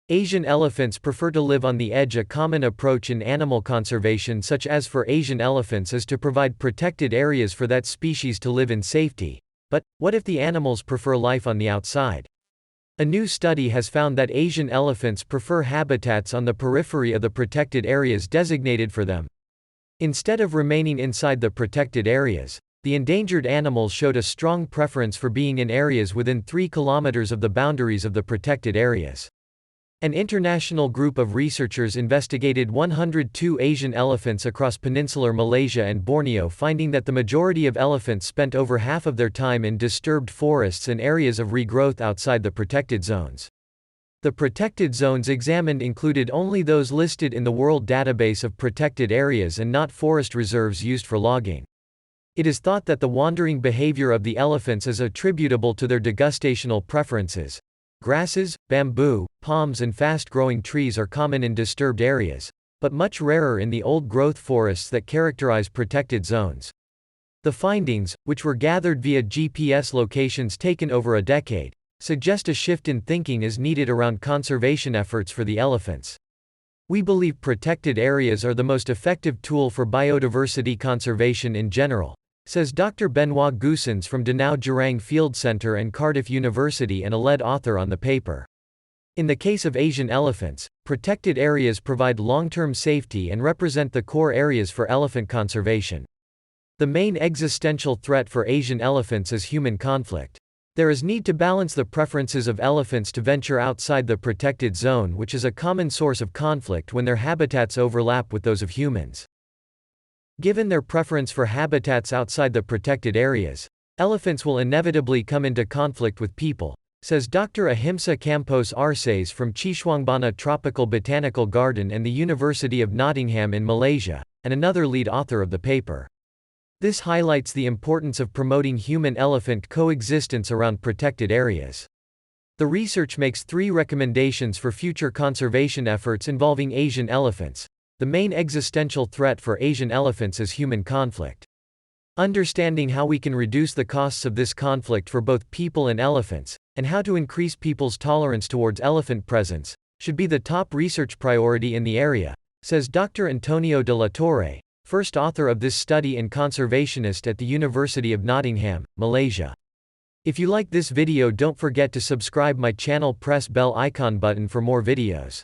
Asian elephants prefer to live on the edge. A common approach in animal conservation, such as for Asian elephants, is to provide protected areas for that species to live in safety. But, what if the animals prefer life on the outside? A new study has found that Asian elephants prefer habitats on the periphery of the protected areas designated for them. Instead of remaining inside the protected areas, the endangered animals showed a strong preference for being in areas within 3 kilometers of the boundaries of the protected areas. An international group of researchers investigated 102 Asian elephants across peninsular Malaysia and Borneo, finding that the majority of elephants spent over half of their time in disturbed forests and areas of regrowth outside the protected zones. The protected zones examined included only those listed in the World Database of Protected Areas and not forest reserves used for logging. It is thought that the wandering behavior of the elephants is attributable to their degustational preferences. Grasses, bamboo, palms and fast-growing trees are common in disturbed areas, but much rarer in the old-growth forests that characterize protected zones. The findings, which were gathered via GPS locations taken over a decade, suggest a shift in thinking is needed around conservation efforts for the elephants. We believe protected areas are the most effective tool for biodiversity conservation in general, says Dr. Benoit Goossens from Danao Jurang Field Center and Cardiff University and a lead author on the paper. In the case of Asian elephants, protected areas provide long-term safety and represent the core areas for elephant conservation. The main existential threat for Asian elephants is human conflict. There is need to balance the preferences of elephants to venture outside the protected zone, which is a common source of conflict when their habitats overlap with those of humans. Given their preference for habitats outside the protected areas, elephants will inevitably come into conflict with people, says Dr. Ahimsa Campos Arces from Chishuangbana Tropical Botanical Garden and the University of Nottingham in Malaysia, and another lead author of the paper. This highlights the importance of promoting human-elephant coexistence around protected areas. The research makes 3 recommendations for future conservation efforts involving Asian elephants. The main existential threat for Asian elephants is human conflict. Understanding how we can reduce the costs of this conflict for both people and elephants, and how to increase people's tolerance towards elephant presence, should be the top research priority in the area, says Dr. Antonio de la Torre, first author of this study and conservationist at the University of Nottingham, Malaysia. If you like this video, don't forget to subscribe my channel, press bell icon button for more videos.